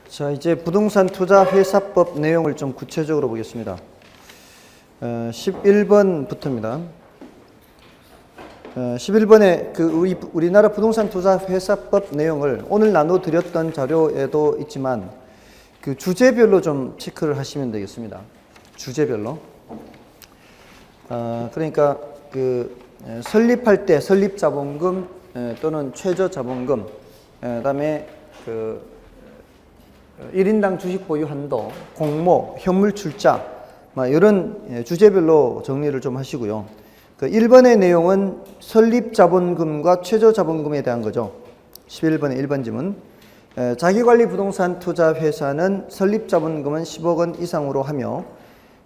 자, 이제 부동산 투자 회사법 내용을 좀 구체적으로 보겠습니다. 11번부터입니다. 11번에 우리나라 부동산 투자 회사법 내용을 오늘 나눠드렸던 자료에도 있지만 그 주제별로 좀 체크를 하시면 되겠습니다. 주제별로. 그러니까 설립할 때 설립자본금 또는 최저자본금, 그다음에 1인당 주식 보유 한도, 공모, 현물 출자, 이런 주제별로 정리를 좀 하시고요. 1번의 내용은 설립자본금과 최저자본금에 대한 거죠. 11번의 1번 지문. 자기관리 부동산 투자 회사는 설립자본금은 10억 원 이상으로 하며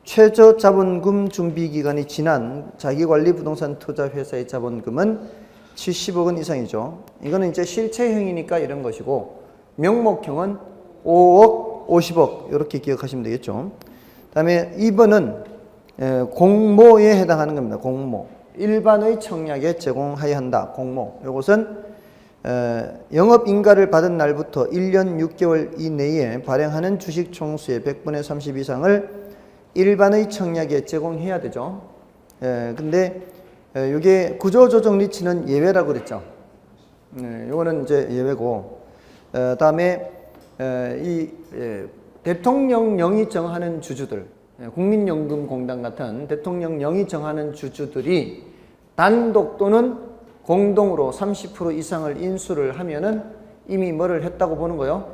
최저자본금 준비기간이 지난 자기관리 부동산 투자 회사의 자본금은 70억 원 이상이죠. 이거는 이제 실체형이니까 이런 것이고, 명목형은 5억, 50억 이렇게 기억하시면 되겠죠. 그 다음에 2번은 공모에 해당하는 겁니다. 공모. 일반의 청약에 제공하여야 한다. 공모. 이것은 영업인가를 받은 날부터 1년 6개월 이내에 발행하는 주식 총수의 100분의 30 이상을 일반의 청약에 제공해야 되죠. 근데 이게 구조조정 리츠는 예외라고 그랬죠. 이거는 이제 예외고, 다음에 대통령령이 정하는 주주들, 국민연금공단 같은 대통령령이 정하는 주주들이 단독 또는 공동으로 30% 이상을 인수를 하면은 이미 뭐를 했다고 보는 거예요?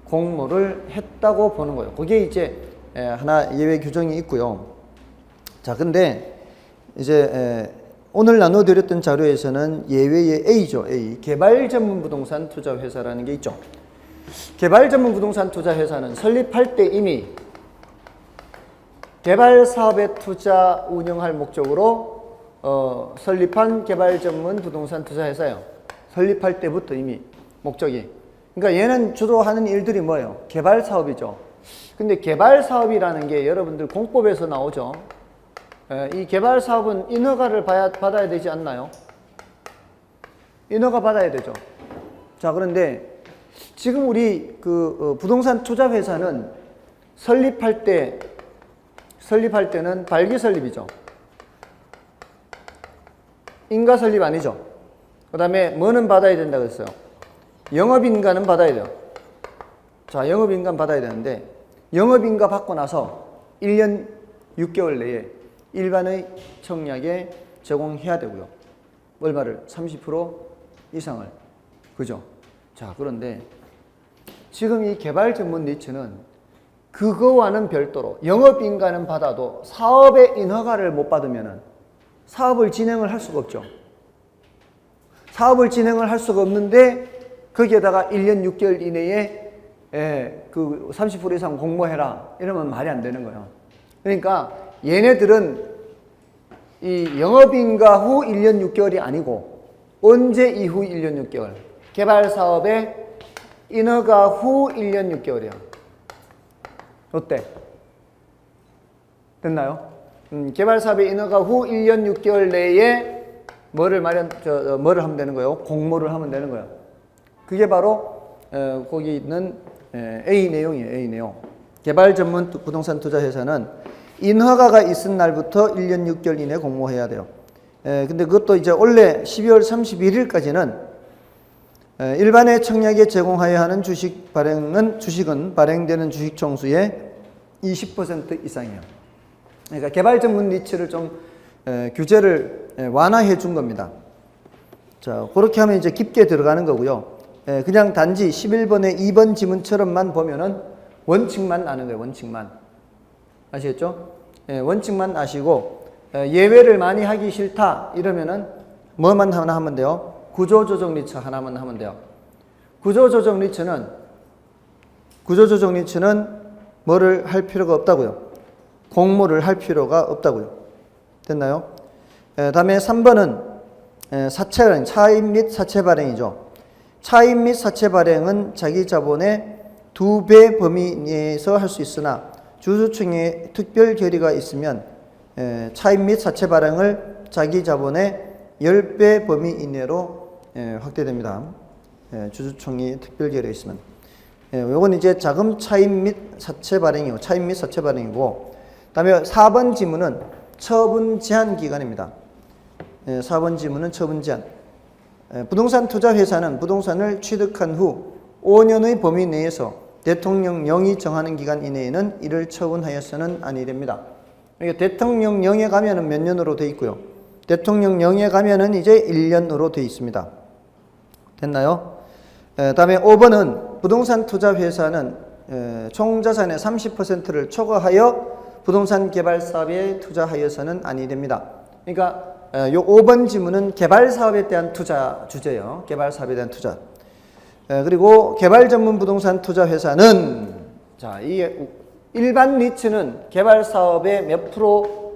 공모를 했다고 보는 거예요. 그게 이제 하나 예외 규정이 있고요. 자, 근데 이제 오늘 나눠드렸던 자료에서는 예외의 A죠. A. 개발 전문 부동산 투자 회사라는 게 있죠. 개발 전문 부동산 투자 회사는 설립할 때 이미 개발 사업에 투자 운영할 목적으로 설립한 개발 전문 부동산 투자 회사예요. 설립할 때부터 이미 목적이. 그러니까 얘는 주로 하는 일들이 뭐예요? 개발 사업이죠. 근데 개발 사업이라는 게 여러분들 공법에서 나오죠. 이 개발 사업은 인허가를 받아야 되지 않나요? 인허가 받아야 되죠. 자, 그런데 지금 우리 부동산 투자 회사는 설립할 때는 발기 설립이죠. 인가 설립 아니죠. 그 다음에 뭐는 받아야 된다고 했어요? 영업인가는 받아야 돼요. 자, 영업인가 받아야 되는데, 영업인가 받고 나서 1년 6개월 내에 일반의 청약에 제공해야 되고요. 얼마를? 30% 이상을. 그죠? 자, 그런데 지금 이 개발 전문 니츠는 그거와는 별도로 영업인가는 받아도 사업의 인허가를 못 받으면은 사업을 진행을 할 수가 없죠. 사업을 진행을 할 수가 없는데 거기에다가 1년 6개월 이내에 30% 이상 공모해라 이러면 말이 안 되는 거예요. 그러니까 얘네들은 이 영업인가 후 1년 6개월이 아니고 언제 이후 1년 6개월? 개발 사업의 인허가 후 1년 6개월이야. 어때? 됐나요? 개발 사업의 인허가 후 1년 6개월 내에 뭐를 하면 되는 거예요? 공모를 하면 되는 거예요. 그게 바로 거기 있는 A 내용이에요. A 내용. 개발 전문 부동산 투자 회사는 인허가가 있은 날부터 1년 6개월 이내 공모해야 돼요. 근데 그것도 이제 원래 12월 31일까지는 일반의 청약에 제공하여야 하는 주식은 발행되는 주식 총수의 20% 이상이에요. 그러니까 개발 전문 니츠를 좀 규제를 완화해 준 겁니다. 자, 그렇게 하면 이제 깊게 들어가는 거고요. 그냥 단지 11번의 2번 지문처럼만 보면은 원칙만 아는 거예요. 원칙만. 아시겠죠? 원칙만 아시고 예외를 많이 하기 싫다 이러면은 뭐만 하나 하면 돼요? 구조조정 리츠 하나만 하면 돼요. 구조조정 리츠는 뭐를 할 필요가 없다고요? 공모를 할 필요가 없다고요. 됐나요? 다음에 3번은 사채, 차입 및 사채 발행이죠. 차입 및 사채 발행은 자기 자본의 2배 범위 내에서 할 수 있으나 주주총회에 특별 결의가 있으면 차입 및 사채 발행을 자기 자본의 10배 범위 이내로 확대됩니다. 주주총회 특별 결의가 있으면. 요건 이제 자금 차입 및 사채 발행이고, 차입 및 사채 발행이고, 그다음에 4번 지문은 처분 제한 기간입니다. 4번 지문은 처분 제한. 부동산 투자 회사는 부동산을 취득한 후 5년의 범위 내에서 대통령령이 정하는 기간 이내에는 이를 처분하여서는 아니 됩니다. 그러니까 대통령령에 가면은 몇 년으로 돼 있고요. 대통령령에 가면은 이제 1년으로 돼 있습니다. 됐나요? 다음에 5번은 부동산 투자 회사는 총 자산의 30%를 초과하여 부동산 개발 사업에 투자하여서는 아니 됩니다. 그러니까 요 5번 지문은 개발 사업에 대한 투자 주제예요. 개발 사업에 대한 투자. 그리고 개발 전문 부동산 투자 회사는 자, 이 일반 리츠는 개발 사업의 몇 프로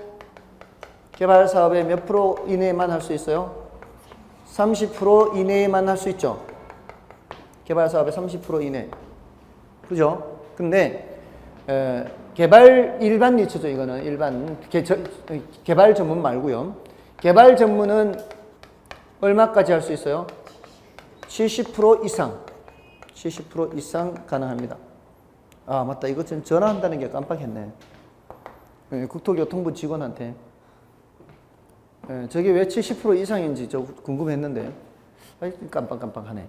이내에만 할 수 있어요? 30% 이내에만 할 수 있죠. 개발 사업의 30% 이내. 그죠? 근데 개발 일반 리츠죠. 이거는 일반 개발 전문 말고요. 개발 전문은 얼마까지 할 수 있어요? 70% 이상. 70% 이상 가능합니다. 아, 맞다. 이거 좀 전화한다는 게 깜빡했네. 국토교통부 직원한테. 저게 왜 70% 이상인지 저 궁금했는데. 깜빡깜빡하네.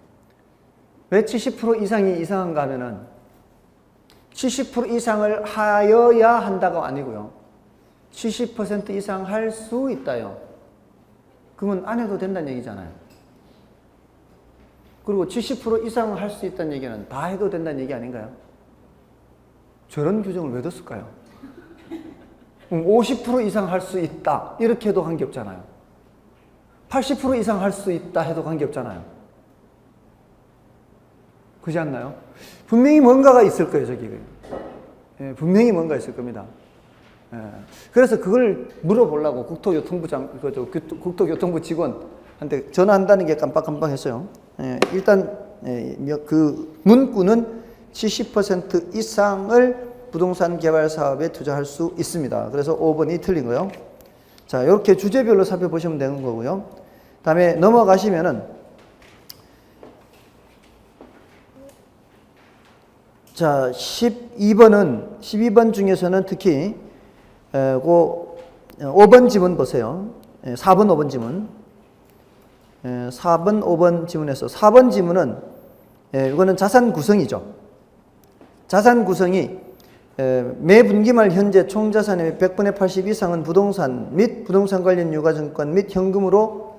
왜 70% 이상이 이상한가 하면은 70% 이상을 하여야 한다가 아니고요. 70% 이상 할 수 있다요. 그러면 안 해도 된다는 얘기잖아요. 그리고 70% 이상 할 수 있다는 얘기는 다 해도 된다는 얘기 아닌가요? 저런 규정을 왜 뒀을까요? 50% 이상 할 수 있다 이렇게 해도 관계없잖아요. 80% 이상 할 수 있다 해도 관계없잖아요. 그렇지 않나요? 분명히 뭔가가 있을 거예요. 저기 분명히 뭔가 있을 겁니다. 그래서 그걸 물어보려고 국토교통부 직원한테 전화한다는 게 깜빡깜빡했어요. 일단 그 문구는 70% 이상을 부동산 개발 사업에 투자할 수 있습니다. 그래서 5번이 틀린 거요. 자, 이렇게 주제별로 살펴보시면 되는 거고요. 다음에 넘어가시면은 자, 12번 중에서는 특히 5번 지문 보세요. 4번, 5번 지문. 4번, 5번 지문에서 4번 지문은 이거는 자산 구성이죠. 자산 구성이 매 분기말 현재 총 자산의 100분의 80 이상은 부동산 및 부동산 관련 유가증권 및 현금으로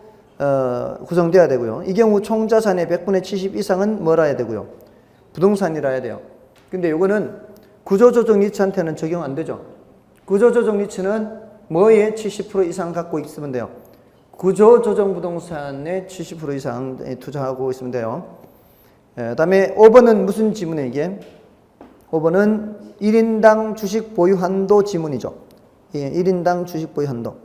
구성돼야 되고요. 이 경우 총 자산의 100분의 70 이상은 뭐라 해야 되고요? 부동산이라 해야 돼요. 근데 이거는 구조조정 리츠한테는 적용 안 되죠. 구조조정 리츠는 뭐에 70% 이상 갖고 있으면 돼요? 구조조정 부동산에 70% 이상 투자하고 있으면 돼요. 다음에 5번은 무슨 지문이에요, 이게? 5번은 1인당 주식 보유 한도 지문이죠. 1인당 주식 보유 한도.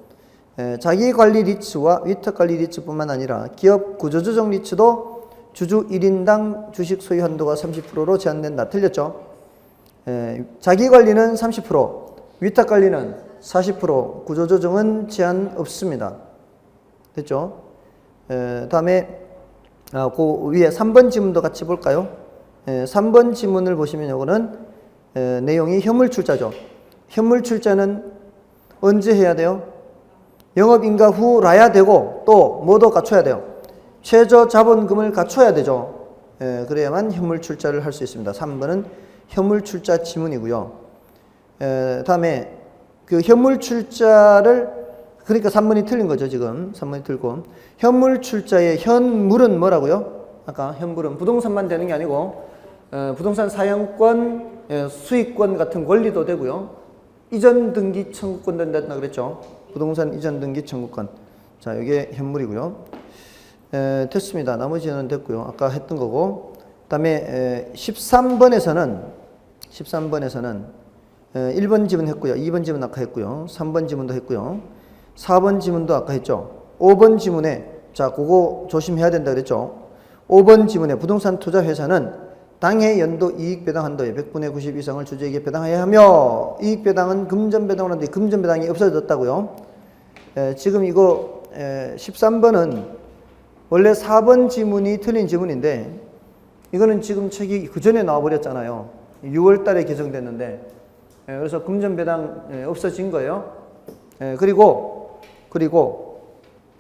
자기관리 리츠와 위탁관리 리츠뿐만 아니라 기업 구조조정 리츠도 주주 1인당 주식 소유 한도가 30%로 제한된다. 틀렸죠? 자기관리는 30%, 위탁관리는 40%, 구조조정은 제한 없습니다. 됐죠? 다음에 그 위에 3번 지문도 같이 볼까요? 3번 지문을 보시면 이거는 내용이 현물출자죠. 현물출자는 언제 해야 돼요? 영업인가 후라야 되고 또 뭐도 갖춰야 돼요? 최저 자본금을 갖춰야 되죠. 그래야만 현물출자를 할 수 있습니다. 3번은 현물출자 지문이고요. 다음에 그 현물출자를 그러니까 3번이 틀린 거죠. 지금 3번이 틀고 현물출자의 현물은 뭐라고요? 아까 현물은 부동산만 되는 게 아니고 부동산 사용권, 수익권 같은 권리도 되고요. 이전 등기 청구권 된다 그랬죠. 부동산 이전 등기 청구권. 자, 이게 현물이고요. 됐습니다. 나머지는 됐고요. 아까 했던 거고. 그다음에 13번에서는 1번 지문 했고요. 2번 지문 아까 했고요. 3번 지문도 했고요. 4번 지문도 아까 했죠. 5번 지문에 자, 그거 조심해야 된다 그랬죠. 5번 지문에 부동산 투자 회사는 당해 연도 이익 배당 한도의 100분의 90 이상을 주주에게 배당해야 하며 이익 배당은 금전 배당을 하는데 금전 배당이 없어졌다고요. 지금 이거 13번은 원래 4번 지문이 틀린 지문인데 이거는 지금 책이 그 전에 나와버렸잖아요. 6월 달에 개정됐는데, 그래서 금전배당 없어진 거예요. 그리고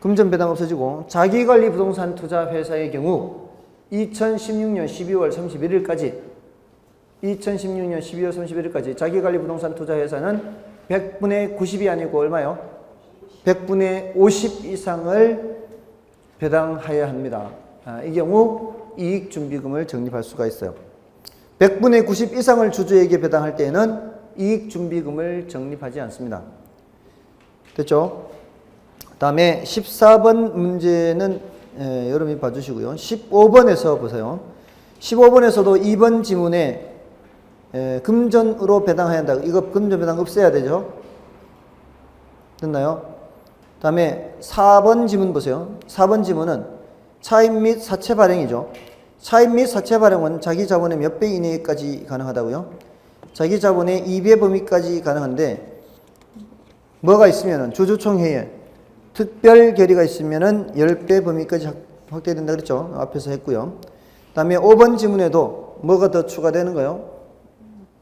금전배당 없어지고, 자기관리 부동산 투자 회사의 경우 2016년 12월 31일까지 2016년 12월 31일까지 자기관리 부동산 투자 회사는 100분의 90이 아니고 얼마요? 100분의 50 이상을 배당하여야 합니다. 이 경우 이익준비금을 적립할 수가 있어요. 100분의 90 이상을 주주에게 배당할 때에는 이익준비금을 적립하지 않습니다. 됐죠? 다음에 14번 문제는 여러분이 봐주시고요. 15번에서 보세요. 15번에서도 2번 지문에 금전으로 배당해야 한다. 이거 금전 배당 없애야 되죠? 됐나요? 다음에 4번 지문 보세요. 4번 지문은 차입 및 사채 발행이죠. 차입 및 사채 발행은 자기 자본의 몇 배 이내까지 가능하다고요? 자기 자본의 2배 범위까지 가능한데, 뭐가 있으면은 주주총회에 특별 결의가 있으면은 10배 범위까지 확대된다 그랬죠? 앞에서 했고요. 다음에 5번 지문에도 뭐가 더 추가되는 거예요?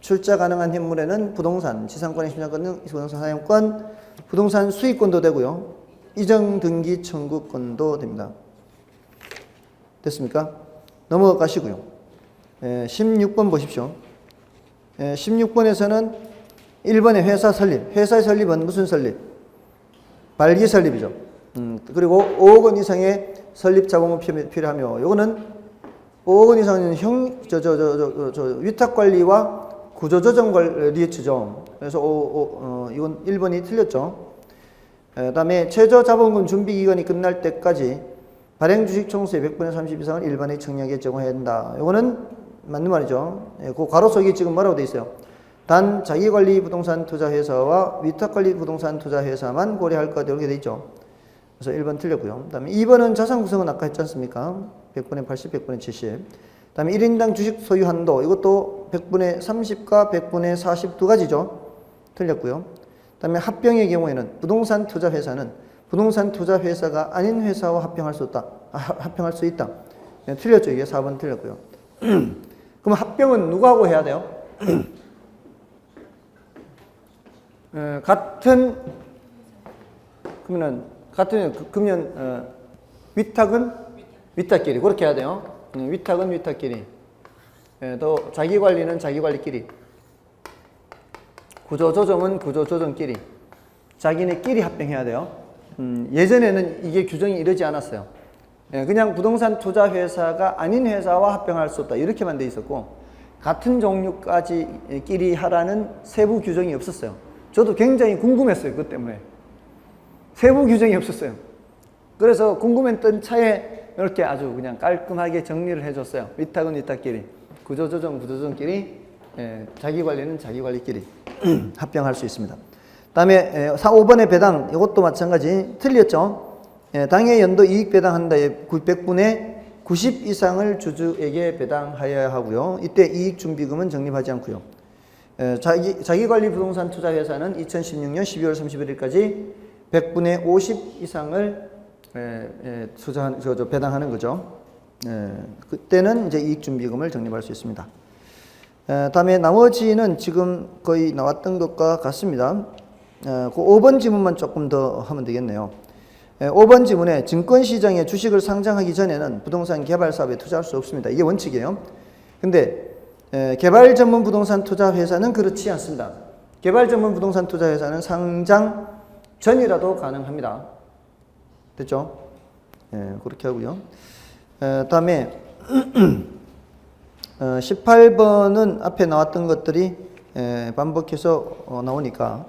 출자 가능한 현물에는 부동산, 지상권의 심사권, 부동산 사용권, 부동산 수익권도 되고요. 이정 등기 청구권도 됩니다. 됐습니까? 넘어가시고요. 16번 보십시오. 16번에서는 1번의 회사 설립. 회사의 설립은 무슨 설립? 발기 설립이죠. 그리고 5억 원 이상의 설립 자본금이 필요하며, 요거는 5억 원 이상은 위탁 관리와 구조조정 관리처죠. 그래서 이건 1번이 틀렸죠. 다음에 최저 자본금 준비 기간이 끝날 때까지 발행 주식 총수의 100분의 30 이상을 일반에 청약에 제공해야 된다. 요거는 맞는 말이죠. 그 괄호 속에 지금 뭐라고 돼 있어요? 단 자기관리 부동산 투자회사와 위탁관리 부동산 투자회사만 고려할 것 이렇게 돼 있죠. 그래서 1번 틀렸고요. 다음에 2번은 자산 구성은 아까 했지 않습니까? 100분의 80, 100분의 70. 다음에 1인당 주식 소유 한도, 이것도 100분의 30과 100분의 40 두 가지죠. 틀렸고요. 다음에 합병의 경우에는 부동산 투자회사는 부동산 투자회사가 아닌 회사와 합병할 수 있다. 합병할 수 있다. 네, 틀렸죠. 이게 4번 틀렸고요. 그럼 합병은 누구하고 해야 돼요? 그러면 위탁은 위탁끼리 그렇게 해야 돼요. 위탁은 위탁끼리, 또 자기관리는 자기관리끼리, 구조조정은 구조조정끼리, 자기네끼리 합병해야 돼요. 예전에는 이게 규정이 이러지 않았어요. 그냥 부동산 투자회사가 아닌 회사와 합병할 수 없다 이렇게만 돼 있었고, 같은 종류까지 끼리 하라는 세부 규정이 없었어요. 저도 굉장히 궁금했어요. 그것 때문에 세부 규정이 없었어요. 그래서 궁금했던 차에 이렇게 아주 그냥 깔끔하게 정리를 해줬어요. 위탁은 위탁끼리, 구조조정 구조조정끼리, 자기관리는 자기관리끼리 합병할 수 있습니다. 다음에 5번의 배당, 이것도 마찬가지 틀렸죠. 당해 연도 이익 배당한다. 100분의 90 이상을 주주에게 배당하여야 하고요. 이때 이익 준비금은 적립하지 않고요. 자기관리 부동산 투자회사는 2016년 12월 31일까지 100분의 50 이상을 배당하는 거죠. 그때는 이제 이익 준비금을 적립할 수 있습니다. 다음에 나머지는 지금 거의 나왔던 것과 같습니다. 그 5번 지문만 조금 더 하면 되겠네요. 5번 지문에 증권시장에 주식을 상장하기 전에는 부동산 개발 사업에 투자할 수 없습니다. 이게 원칙이에요. 근데 개발 전문 부동산 투자 회사는 그렇지 않습니다. 개발 전문 부동산 투자 회사는 상장 전이라도 가능합니다. 됐죠? 그렇게 하고요. 다음에 18번은 앞에 나왔던 것들이 반복해서 나오니까,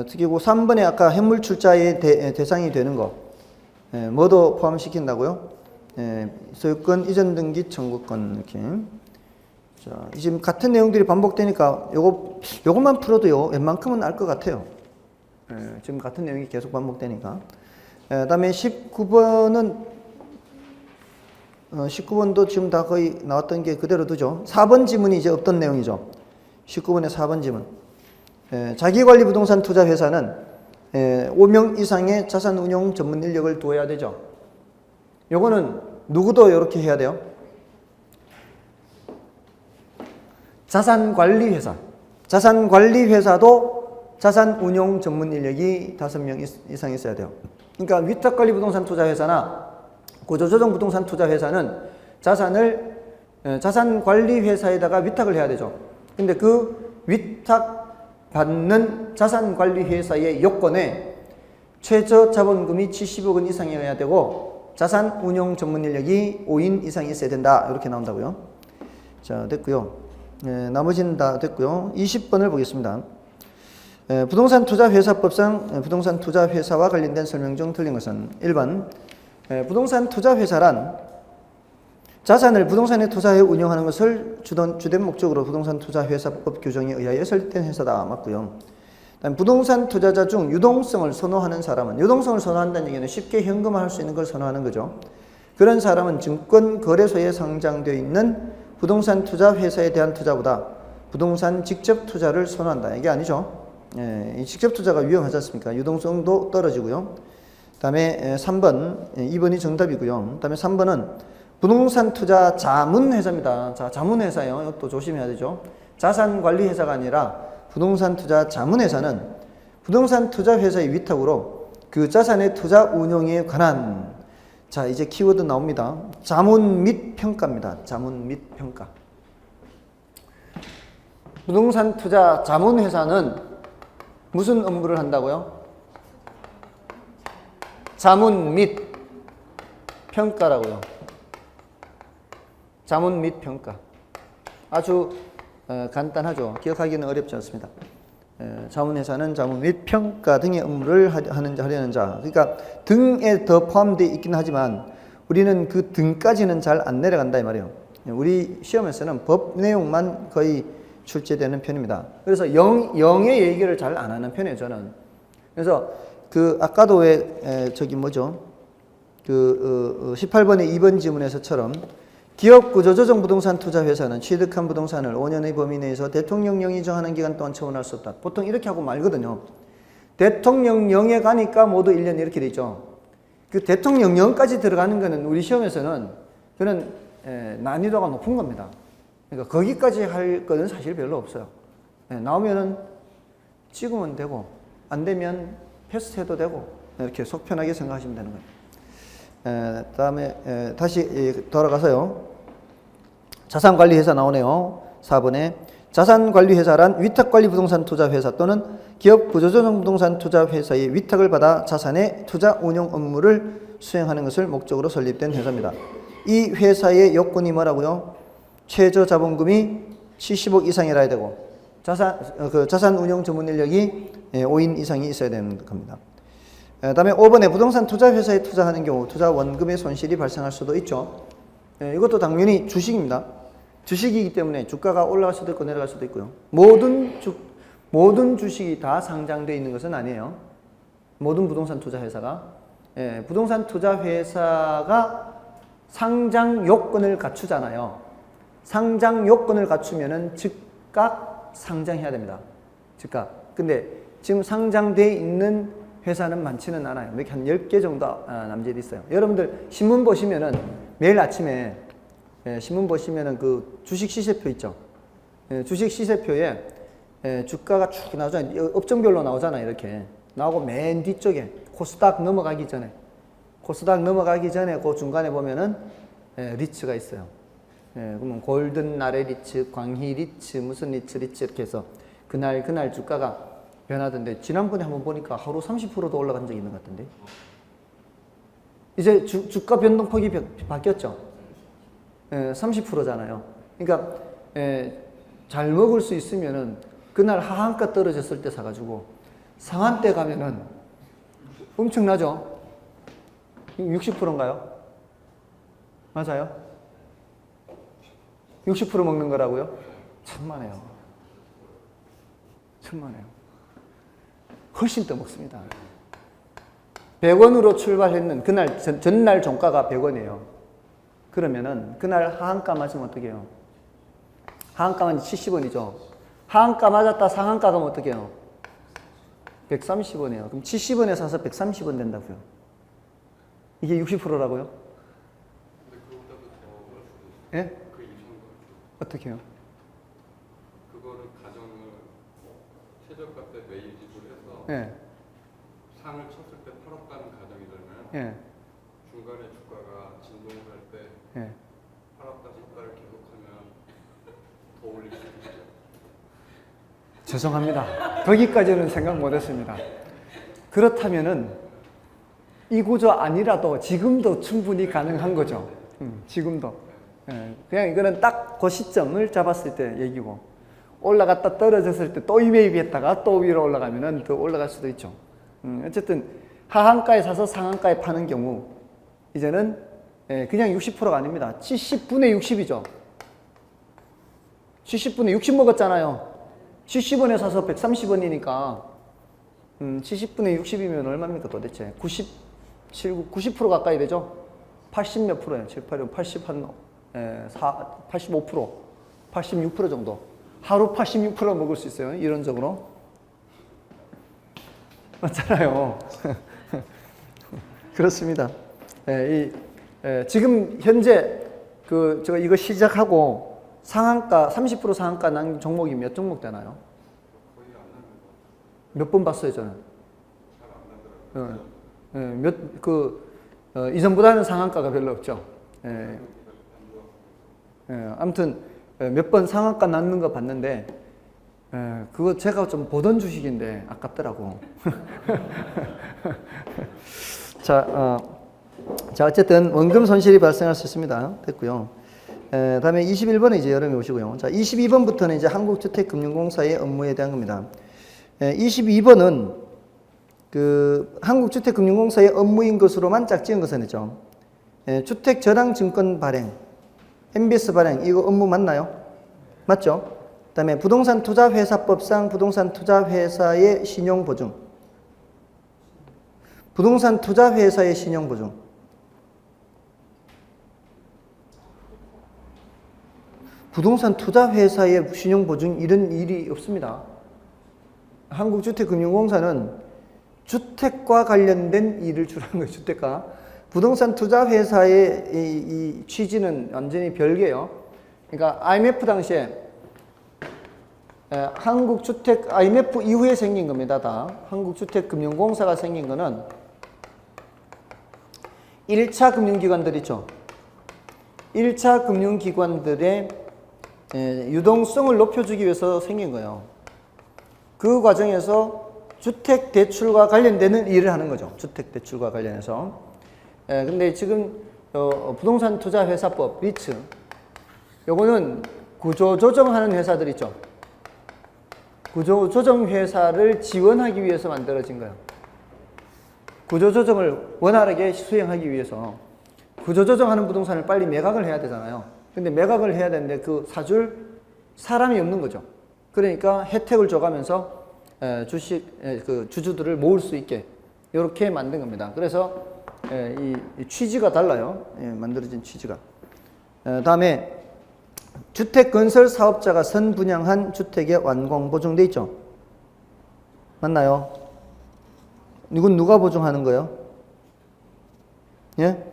특히 그 3번에 아까 현물 출자의 대상이 되는 거, 뭐도 포함시킨다고요? 소유권 이전 등기 청구권 이렇게. 자, 지금 같은 내용들이 반복되니까 요것만 풀어도요 웬만큼은 알 것 같아요. 지금 같은 내용이 계속 반복되니까. 다음에 19번도 지금 다 거의 나왔던 게 그대로 두죠. 4번 지문이 이제 없던 내용이죠. 19번의 4번 지문. 자기관리 부동산 투자 회사는 5명 이상의 자산 운용 전문 인력을 두어야 되죠. 요거는 누구도 이렇게 해야 돼요? 자산관리회사. 자산관리회사도 자산운용 전문 인력이 5명 이상 있어야 돼요. 그러니까 위탁관리 부동산 투자회사나 구조조정 부동산 투자회사는 자산관리회사에다가 위탁을 해야 되죠. 근데 그 위탁받는 자산관리회사의 요건에 최저 자본금이 70억 원 이상이어야 되고 자산운용 전문 인력이 5인 이상 있어야 된다. 이렇게 나온다고요. 자, 됐고요. 나머지는 다 됐고요. 20번을 보겠습니다. 부동산 투자회사법상 부동산 투자회사와 관련된 설명 중 틀린 것은 1번 부동산 투자회사란 자산을 부동산에 투자해 운영하는 것을 주된 목적으로 부동산 투자회사법 규정에 의하여 설립된 회사다. 맞고요. 다음 부동산 투자자 중 유동성을 선호하는 사람은, 유동성을 선호한다는 얘기는 쉽게 현금화할 수 있는 걸 선호하는 거죠. 그런 사람은 증권거래소에 상장되어 있는 부동산 투자회사에 대한 투자보다 부동산 직접 투자를 선호한다. 이게 아니죠. 이 직접 투자가 위험하지 않습니까? 유동성도 떨어지고요. 그 다음에 3번, 2번이 정답이고요. 그 다음에 3번은 부동산 투자 자문회사입니다. 자, 자문회사요. 이것도 조심해야 되죠. 자산관리회사가 아니라 부동산 투자 자문회사는 부동산 투자회사의 위탁으로 그 자산의 투자 운용에 관한, 자, 이제 키워드 나옵니다. 자문 및 평가입니다. 자문 및 평가. 부동산 투자 자문회사는 무슨 업무를 한다고요? 자문 및 평가라고요. 자문 및 평가. 아주 간단하죠. 기억하기는 어렵지 않습니다. 자문회사는 자문 및 평가 등의 업무를 하려는 자. 그러니까 등에 더 포함되어 있긴 하지만 우리는 그 등까지는 잘 안 내려간다 이 말이에요. 우리 시험에서는 법 내용만 거의 출제되는 편입니다. 그래서 영의 얘기를 잘 안 하는 편이에요, 저는. 그래서 아까도 왜 저기 뭐죠? 18번의 2번 지문에서처럼 기업 구조조정 부동산 투자회사는 취득한 부동산을 5년의 범위 내에서 대통령령이 정하는 기간 동안 처분할 수 없다. 보통 이렇게 하고 말거든요. 대통령령에 가니까 모두 1년 이렇게 돼 있죠. 그 대통령령까지 들어가는 거는 우리 시험에서는 그는 난이도가 높은 겁니다. 그러니까 거기까지 할 거는 사실 별로 없어요. 나오면은 찍으면 되고 안 되면 패스해도 되고 이렇게 속 편하게 생각하시면 되는 거예요. 다음에 다시 돌아가서요. 자산관리회사 나오네요. 4번에 자산관리회사란 위탁관리 부동산 투자회사 또는 기업 구조조정 부동산 투자회사의 위탁을 받아 자산의 투자 운용 업무를 수행하는 것을 목적으로 설립된 회사입니다. 이 회사의 요건이 뭐라고요? 최저 자본금이 70억 이상이라야 되고 자산 운용 전문 인력이 5인 이상이 있어야 되는 겁니다. 다음에 5번에 부동산 투자회사에 투자하는 경우 투자 원금의 손실이 발생할 수도 있죠. 이것도 당연히 주식입니다. 주식이기 때문에 주가가 올라갈 수도 있고 내려갈 수도 있고요. 모든 주식이 다 상장되어 있는 것은 아니에요. 모든 부동산 투자회사가. 부동산 투자회사가 상장 요건을 갖추잖아요. 상장 요건을 갖추면은 즉각 상장해야 됩니다. 즉각. 근데 지금 상장되어 있는 회사는 많지는 않아요. 이렇게 한 10개 정도 남짓 있어요. 여러분들 신문 보시면은 매일 아침에 신문 보시면은 그 주식 시세표 있죠. 주식 시세표에 주가가 쭉 나오잖아요. 업종별로 나오잖아요. 이렇게 나오고 맨 뒤쪽에 코스닥 넘어가기 전에 그 중간에 보면은 리츠가 있어요. 그러면 골든 나래 리츠, 광희 리츠, 무슨 리츠 이렇게 해서 그날 주가가 변하던데 지난번에 한번 보니까 하루 30%도 올라간 적이 있는 것 같은데 이제 주가 변동폭이 바뀌었죠. 30%잖아요. 그러니까 잘 먹을 수 있으면은 그날 하한가 떨어졌을 때 사가지고 상한때 가면은 엄청나죠. 60%인가요? 맞아요? 60% 먹는 거라고요? 천만에요. 훨씬 더 먹습니다. 100원으로 출발했는 그날 전날 종가가 100원이에요. 그러면은 그날 하한가 맞으면 어떻게 해요? 하한가만 70원이죠. 하한가 맞았다 상한가 가면 어떻게 해요? 130원이에요. 그럼 70원에 사서 130원 된다고요. 이게 60%라고요? 예? 어떻게 해요? 그거를 가정을 최저가 때 매일 지불해서 예. 상을 쳤을 때 팔았다는 가정이 되면 예. 중간에 주가가 진동을 할 때 예. 팔았다 샀다를 계속하면 더 올릴 수 있죠. 죄송합니다. 거기까지는 생각 못했습니다. 그렇다면은 이 구조 아니라도 지금도 충분히 가능한 거죠. 지금도. 예, 그냥 이거는 딱 그 시점을 잡았을 때 얘기고, 올라갔다 떨어졌을 때 또 이매입했다가 또 위로 올라가면은 더 올라갈 수도 있죠. 어쨌든 하한가에 사서 상한가에 파는 경우 이제는 그냥 60%가 아닙니다. 70분의 60이죠. 70분의 60 먹었잖아요. 70원에 사서 130원이니까 70분의 60이면 얼마입니까 도대체? 90% 가까이 되죠? 80 몇 프로예요. 7, 8, 6, 80한 85%, 86% 정도. 하루 86% 먹을 수 있어요. 이론적으로. 맞잖아요. 그렇습니다. 지금 현재 제가 이거 시작하고 상한가 30% 상한가 난 종목이 몇 종목 되나요? 거의 안 나는 거. 몇 번 봤어요 저는. 잘 안 나더라고요. 이전보다는 상한가가 별로 없죠. 아무튼 몇 번 상한가 났는 거 봤는데 그거 제가 좀 보던 주식인데 아깝더라고. 자, 어쨌든 원금 손실이 발생할 수 있습니다. 됐고요. 다음에 21번에 이제 여러분이 오시고요. 자, 22번부터는 이제 한국주택금융공사의 업무에 대한 겁니다. 22번은 그 한국주택금융공사의 업무인 것으로만 짝지은 것은 있죠. 주택저당증권 발행, MBS 발행, 이거 업무 맞나요? 맞죠? 그 다음에 부동산투자회사법상 부동산투자회사의 신용보증. 부동산투자회사의 신용보증. 부동산투자회사의 신용보증 이런 일이 없습니다. 한국주택금융공사는 주택과 관련된 일을 주로 하는 거예요. 주택과. 부동산투자회사의 이 취지는 완전히 별개예요. 그러니까 IMF 당시에 IMF 이후에 생긴 겁니다. 다. 한국주택금융공사가 생긴 거는 1차 금융기관들 있죠. 1차 금융기관들의 유동성을 높여주기 위해서 생긴 거예요. 그 과정에서 주택대출과 관련되는 일을 하는 거죠. 주택대출과 관련해서. 근데 지금 부동산투자회사법, 리츠, 요거는 구조조정하는 회사들 있죠. 구조조정회사를 지원하기 위해서 만들어진 거예요. 구조조정을 원활하게 수행하기 위해서 구조조정하는 부동산을 빨리 매각을 해야 되잖아요. 근데 매각을 해야 되는데 그 사줄 사람이 없는 거죠. 그러니까 혜택을 줘가면서 주주들을 모을 수 있게 이렇게 만든 겁니다. 그래서 이 취지가 달라요. 만들어진 취지가. 다음에 주택건설 사업자가 선분양한 주택의 완공 보증돼 있죠. 맞나요? 이건 누가 보증하는 거예요? 예?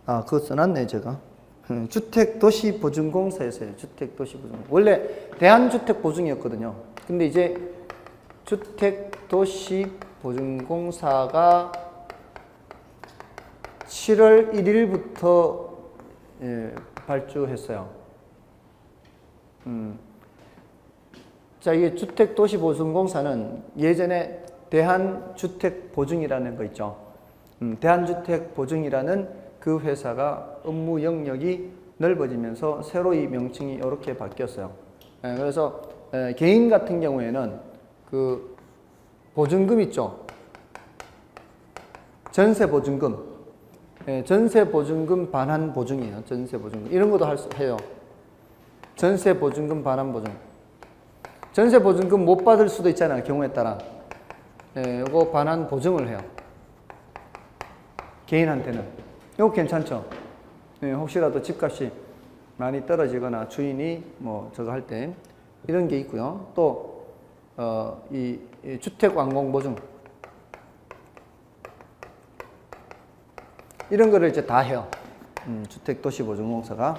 아, 그거 써놨네 제가. 주택도시보증공사에서요. 주택도시보증. 원래 대한주택보증이었거든요. 근데 이제 주택도시보증공사가 7월 1일부터 발주했어요. 자, 이게 주택도시보증공사는 예전에 대한주택보증이라는 거 있죠. 대한주택보증이라는 그 회사가 업무 영역이 넓어지면서 새로 이 명칭이 이렇게 바뀌었어요. 그래서 개인 같은 경우에는 그 보증금 있죠. 전세보증금. 전세보증금 반환 보증이에요. 전세보증금. 이런 것도 해요. 전세보증금 반환 보증. 전세보증금 못 받을 수도 있잖아요. 경우에 따라. 이거 반환 보증을 해요. 개인한테는. 이거 괜찮죠? 혹시라도 집값이 많이 떨어지거나 주인이 뭐 저거 할 때 이런 게 있고요. 또 이 주택 완공 보증 이런 거를 이제 다 해요. 주택도시보증공사가.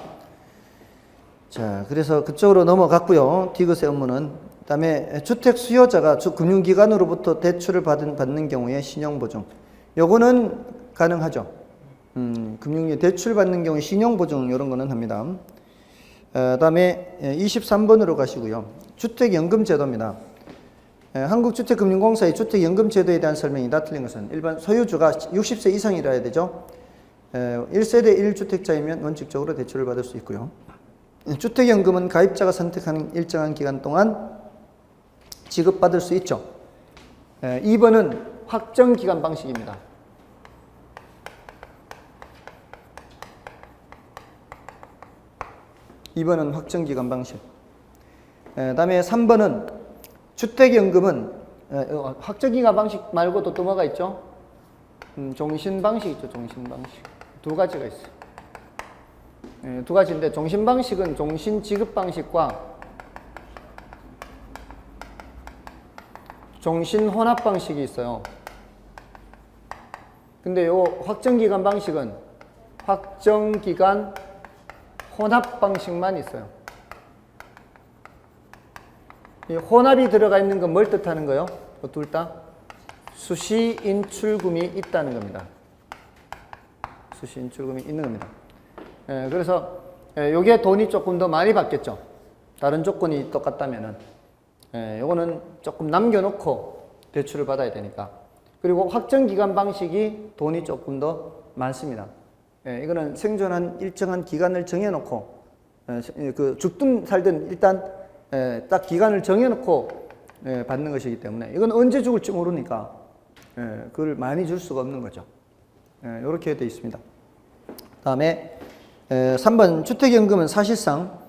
자, 그래서 그쪽으로 넘어갔고요. 디귿의 업무는. 그다음에 주택 수요자가 금융기관으로부터 대출을 받는 경우에 신용보증. 요거는 가능하죠. 금융위 대출 받는 경우에 신용보증 이런 거는 합니다. 그다음에 23번으로 가시고요. 주택연금제도입니다. 한국주택금융공사의 주택연금제도에 대한 설명이다. 틀린 것은 일반 소유주가 60세 이상이라 해야 되죠. 1세대 1주택자이면 원칙적으로 대출을 받을 수 있고요. 주택연금은 가입자가 선택하는 일정한 기간 동안 지급받을 수 있죠. 2번은 확정기간 방식입니다. 2번은 확정기간 방식. 다음에 3번은 주택연금은 확정기간 방식 말고도 또 뭐가 있죠? 종신방식 있죠. 종신방식. 두 가지가 있어요. 두 가지인데 종신방식은 종신지급방식과 종신혼합방식이 있어요. 근데 요 확정기간 방식은 확정기간 혼합방식만 있어요. 이 혼합이 들어가 있는 건 뭘 뜻하는 거예요? 둘 다 수시 인출금이 있다는 겁니다. 수시 인출금이 있는 겁니다. 그래서 요게 돈이 조금 더 많이 받겠죠. 다른 조건이 똑같다면은 요거는 조금 남겨놓고 대출을 받아야 되니까. 그리고 확정기간 방식이 돈이 조금 더 많습니다. 이거는 생존한 일정한 기간을 정해놓고 그 죽든 살든 일단 딱 기간을 정해놓고 받는 것이기 때문에 이건 언제 죽을지 모르니까 그걸 많이 줄 수가 없는 거죠. 이렇게 되어 있습니다. 다음에 3번 주택연금은 사실상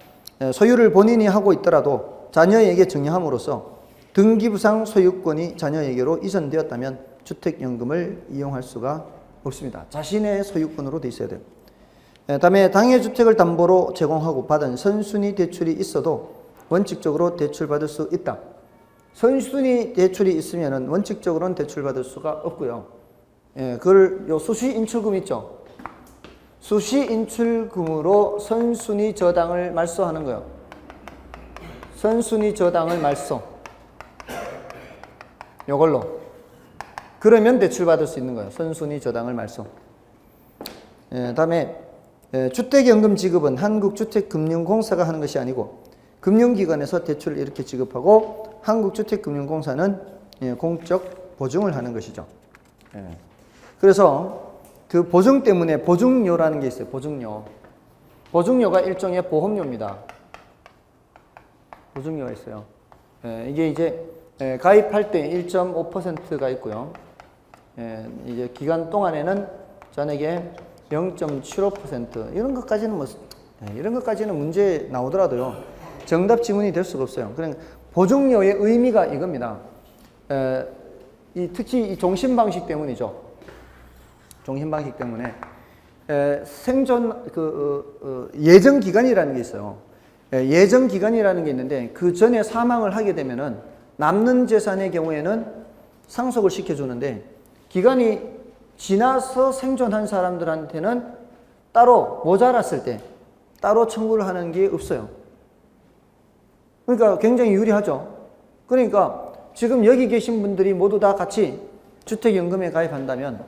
소유를 본인이 하고 있더라도 자녀에게 증여함으로써 등기부상 소유권이 자녀에게로 이전되었다면 주택연금을 이용할 수가 없습니다. 자신의 소유권으로 돼 있어야 돼요. 다음에 당해주택을 담보로 제공하고 받은 선순위 대출이 있어도 원칙적으로 대출받을 수 있다. 선순위 대출이 있으면 원칙적으로는 대출받을 수가 없고요. 그걸 요 수시 인출금 있죠. 수시 인출금으로 선순위 저당을 말소하는 거예요. 선순위 저당을 말소. 요걸로. 그러면 대출받을 수 있는 거예요. 선순위 저당을 말소. 다음에 주택연금 지급은 한국주택금융공사가 하는 것이 아니고 금융기관에서 대출을 이렇게 지급하고 한국주택금융공사는 공적 보증을 하는 것이죠. 그래서 그 보증 때문에 보증료라는 게 있어요. 보증료. 보증료가 일종의 보험료입니다. 보증료가 있어요. 이게 이제 가입할 때 1.5%가 있고요. 이제 기간 동안에는 잔액의 0.75% 이런 것까지는 문제 나오더라도요. 정답 지문이 될 수가 없어요. 그러니까 보증료의 의미가 이겁니다. 특히 이 종신방식 때문이죠. 종신방식 때문에 생존 예정 기간이라는 게 있어요. 예정 기간이라는 게 있는데 그 전에 사망을 하게 되면은 남는 재산의 경우에는 상속을 시켜주는데 기간이 지나서 생존한 사람들한테는 따로 모자랐을 때 따로 청구를 하는 게 없어요. 그러니까 굉장히 유리하죠. 그러니까 지금 여기 계신 분들이 모두 다 같이 주택연금에 가입한다면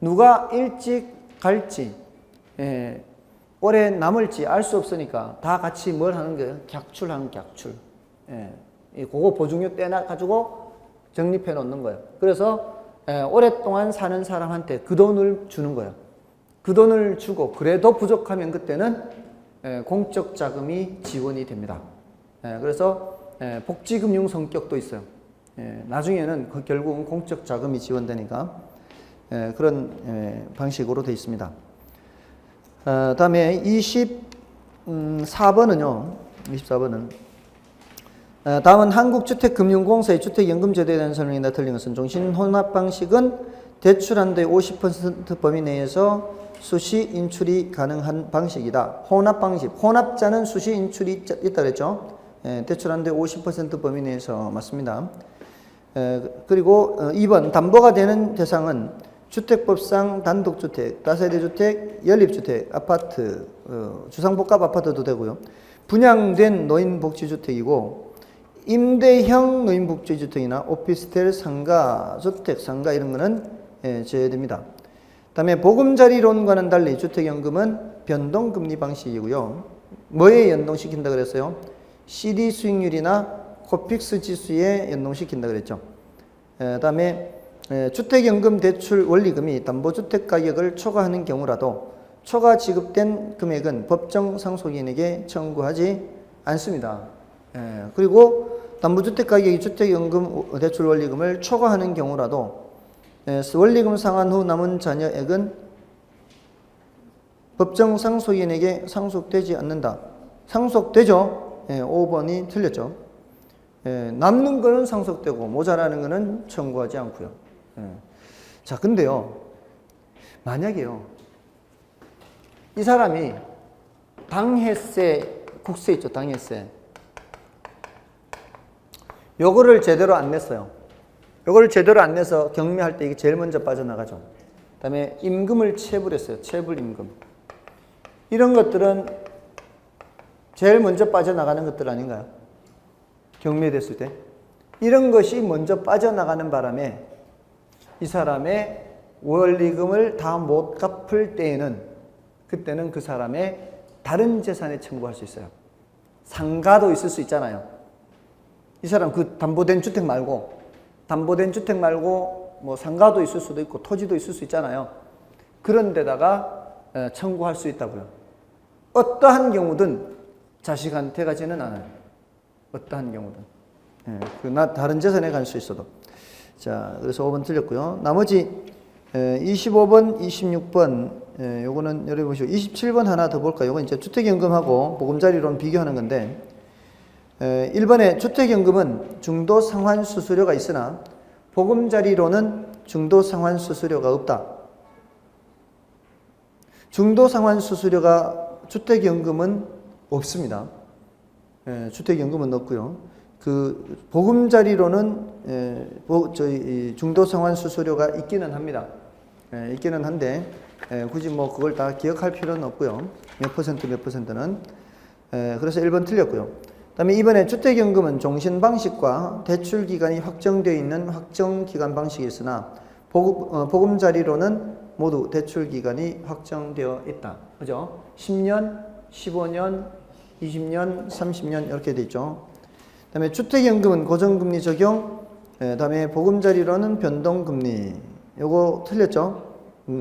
누가 일찍 갈지 오래 남을지 알 수 없으니까 다 같이 뭘 하는 거예요? 객출하는 객출. 그거 보증료 떼놔가지고 적립해 놓는 거예요. 그래서 오랫동안 사는 사람한테 그 돈을 주는 거예요. 그 돈을 주고 그래도 부족하면 그때는 공적 자금이 지원이 됩니다. 그래서 복지금융 성격도 있어요. 나중에는 결국은 공적 자금이 지원되니까 그런 방식으로 되어 있습니다. 다음에 24번은요. 24번은 다음은 한국주택금융공사의 주택연금제도에 대한 설명이나 틀린 것은 종신혼합 방식은 대출한 데의 50% 범위 내에서 수시 인출이 가능한 방식이다. 혼합 방식. 혼합자는 수시 인출이 있다 그랬죠. 대출한 데 50% 범위 내에서 맞습니다. 그리고 2번 담보가 되는 대상은 주택법상 단독주택, 다세대주택, 연립주택, 아파트, 주상복합 아파트도 되고요. 분양된 노인복지주택이고 임대형 노인복지주택이나 오피스텔 상가, 주택 상가 이런 거는 제외됩니다. 그다음에 보금자리론과는 달리 주택연금은 변동금리 방식이고요. 뭐에 연동시킨다 그랬어요? CD 수익률이나 코픽스 지수에 연동시킨다 그랬죠. 그다음에 주택연금 대출 원리금이 담보주택 가격을 초과하는 경우라도 초과 지급된 금액은 법정 상속인에게 청구하지 않습니다. 그리고 담보주택 가격이 주택연금 대출 원리금을 초과하는 경우라도 원리금 상환 후 남은 잔여액은 법정 상속인에게 상속되지 않는다. 상속되죠? 5번이 틀렸죠. 남는 거는 상속되고 모자라는 거는 청구하지 않고요. 자, 근데요. 만약에요. 이 사람이 당해세, 국세 있죠, 당해세. 요거를 제대로 안 냈어요. 요거를 제대로 안 내서 경매할 때 이게 제일 먼저 빠져나가죠. 그 다음에 임금을 체불했어요. 체불임금. 이런 것들은 제일 먼저 빠져나가는 것들 아닌가요? 경매됐을 때. 이런 것이 먼저 빠져나가는 바람에 이 사람의 원리금을 다 못 갚을 때에는 그때는 그 사람의 다른 재산에 청구할 수 있어요. 상가도 있을 수 있잖아요. 이 사람 그 담보된 주택 말고 뭐 상가도 있을 수도 있고 토지도 있을 수 있잖아요. 그런 데다가 청구할 수 있다고요. 어떠한 경우든 자식한테 가지는 않아요. 어떠한 경우든. 다른 재산에 갈 수 있어도. 자, 그래서 5번 틀렸고요. 나머지 25번, 26번 요거는 여러분 보시고 27번 하나 더 볼까요? 요건 이제 주택연금하고 보금자리론 비교하는 건데 1번에 주택연금은 중도 상환 수수료가 있으나 보금자리론은 중도 상환 수수료가 없다. 중도 상환 수수료가 주택연금은 없습니다. 주택연금은 없고요. 그 보금자리론은 저희 중도 상환 수수료가 있기는 합니다. 있기는 한데 굳이 뭐 그걸 다 기억할 필요는 없고요. 몇 퍼센트는. 그래서 1번 틀렸고요. 그다음에 이번에 주택연금은 종신 방식과 대출 기간이 확정되어 있는 확정 기간 방식이 있으나 보금자리론은 모두 대출 기간이 확정되어 있다. 그죠? 10년, 15년, 20년, 30년 이렇게 돼 있죠. 그다음에 주택연금은 고정금리 적용, 그다음에 보금자리론은 변동금리. 요거 틀렸죠?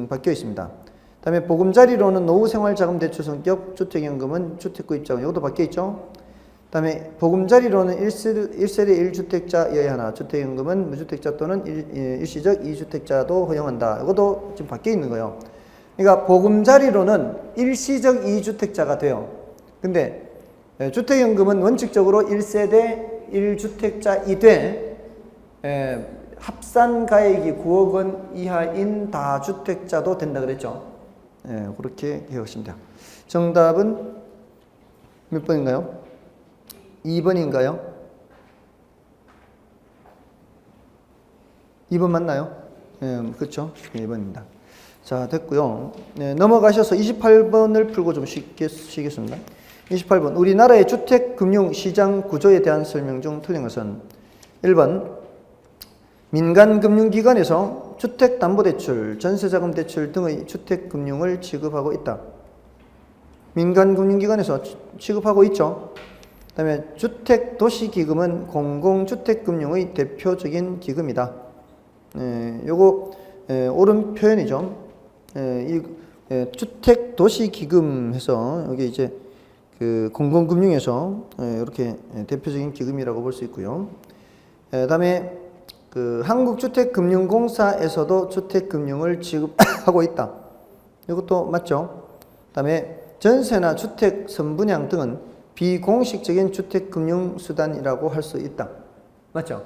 바뀌어 있습니다. 그다음에 보금자리론은 노후생활자금대출 성격, 주택연금은 주택구입자금. 요것도 바뀌어 있죠? 그다음에 보금자리론은 1세대 1주택자여야 하나, 주택연금은 무주택자 또는 일시적 2주택자도 허용한다. 이것도 지금 바뀌어 있는 거예요. 그러니까 보금자리론은 일시적 2주택자가 돼요. 근데 주택연금은 원칙적으로 1세대 1주택자이되 합산가액이 9억 원 이하인 다주택자도 된다 그랬죠. 그렇게 기억하시면 돼요. 정답은 몇 번인가요? 2번인가요? 2번 맞나요? 그렇죠. 2번입니다. 자, 됐고요. 넘어가셔서 28번을 풀고 좀 쉬겠습니다. 28번. 우리나라의 주택금융시장 구조에 대한 설명 중 틀린 것은 1번. 민간금융기관에서 주택담보대출, 전세자금대출 등의 주택금융을 지급하고 있다. 민간금융기관에서 취급하고 있죠. 그 다음에 주택도시기금은 공공주택금융의 대표적인 기금이다. 요거 옳은 표현이죠. 이 주택도시기금 해서 여기 이제 그 공공금융에서 이렇게 대표적인 기금이라고 볼 수 있고요. 그다음에 그 한국주택금융공사에서도 주택금융을 지급하고 있다. 이것도 맞죠. 그다음에 전세나 주택 선분양 등은 비공식적인 주택금융 수단이라고 할 수 있다. 맞죠?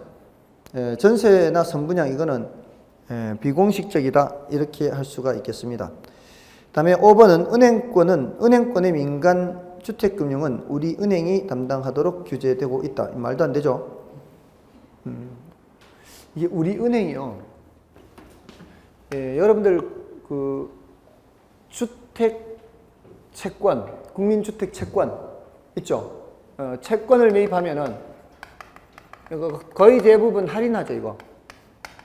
전세나 선분양 이거는 비공식적이다 이렇게 할 수가 있겠습니다. 다음에 5번은 은행권의 민간 주택금융은 우리 은행이 담당하도록 규제되고 있다. 말도 안 되죠? 이게 우리 은행이요. 여러분들 그 주택 채권, 국민주택 채권 있죠? 채권을 매입하면은 이거 거의 대부분 할인하죠, 이거.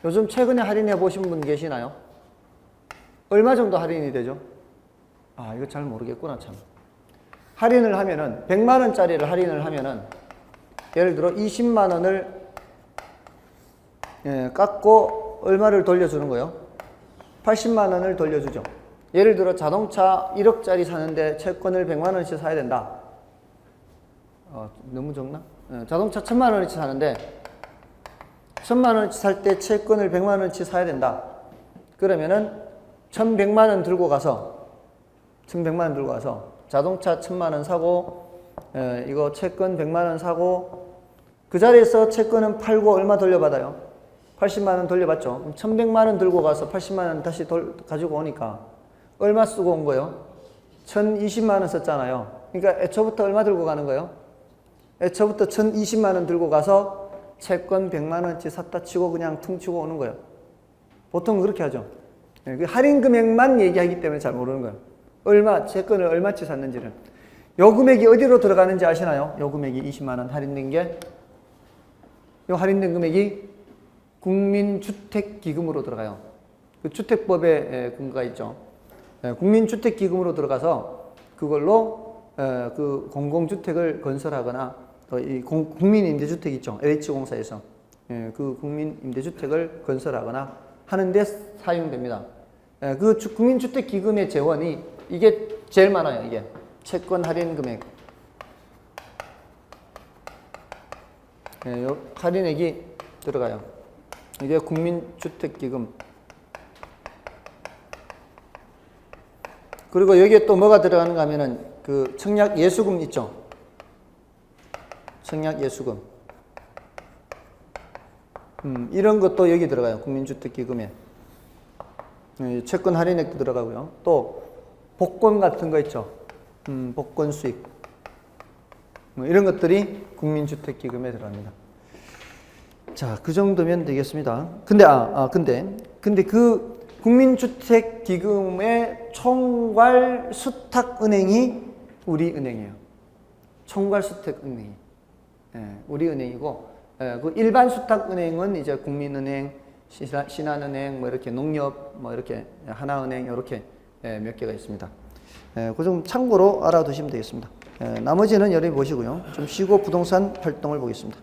요즘 최근에 할인해 보신 분 계시나요? 얼마 정도 할인이 되죠? 아, 이거 잘 모르겠구나, 참. 할인을 하면은 100만 원짜리를 할인을 하면은 예를 들어 20만 원을 깎고 얼마를 돌려주는 거예요? 80만 원을 돌려주죠. 예를 들어 자동차 1억짜리 사는데 채권을 100만 원씩 사야 된다. 너무 적나? 자동차 1000만 원어치 사는데 1000만 원어치 살 때 채권을 100만 원어치 사야 된다. 그러면은 1100만 원 들고 가서 1100만 원 들고 가서 자동차 1000만 원 사고 이거 채권 100만 원 사고 그 자리에서 채권은 팔고 얼마 돌려받아요? 80만 원 돌려받죠. 그럼 1100만 원 들고 가서 80만 원 다시 가지고 오니까 얼마 쓰고 온 거예요? 1020만 원 썼잖아요. 그러니까 애초부터 얼마 들고 가는 거예요? 애초부터 1020만 원 들고 가서 채권 100만 원치 샀다 치고 그냥 퉁치고 오는 거예요. 보통 그렇게 하죠. 그 할인 금액만 얘기하기 때문에 잘 모르는 거예요. 얼마, 채권을 얼마치 샀는지를. 요 금액이 어디로 들어가는지 아시나요? 요 금액이 20만 원 할인된 게, 요 할인된 금액이 국민주택기금으로 들어가요. 그 주택법에 근거가 있죠. 국민주택기금으로 들어가서 그걸로 그 공공주택을 건설하거나 이 국민임대주택 있죠. LH공사에서 그 국민임대주택을 건설하거나 하는데 사용됩니다. 그 국민주택기금의 재원이 이게 제일 많아요. 이게 채권 할인 금액. 요 할인액이 들어가요. 이게 국민주택기금. 그리고 여기에 또 뭐가 들어가는가 하면은 그 청약예수금 있죠. 청약예수금. 이런 것도 여기 들어가요. 국민주택기금에. 채권 할인액도 들어가고요. 또 복권 같은 거 있죠. 복권 수익. 이런 것들이 국민주택기금에 들어갑니다. 자, 그 정도면 되겠습니다. 근데 그 국민주택기금의 총괄 수탁은행이 우리은행이에요. 총괄 수탁은행이. 우리은행이고, 그 일반 수탁은행은 이제 국민은행, 신한은행, 뭐 이렇게 농협, 뭐 이렇게 하나은행, 이렇게 몇 개가 있습니다. 그 좀 참고로 알아두시면 되겠습니다. 나머지는 여러분이 보시고요. 좀 쉬고 부동산 활동을 보겠습니다.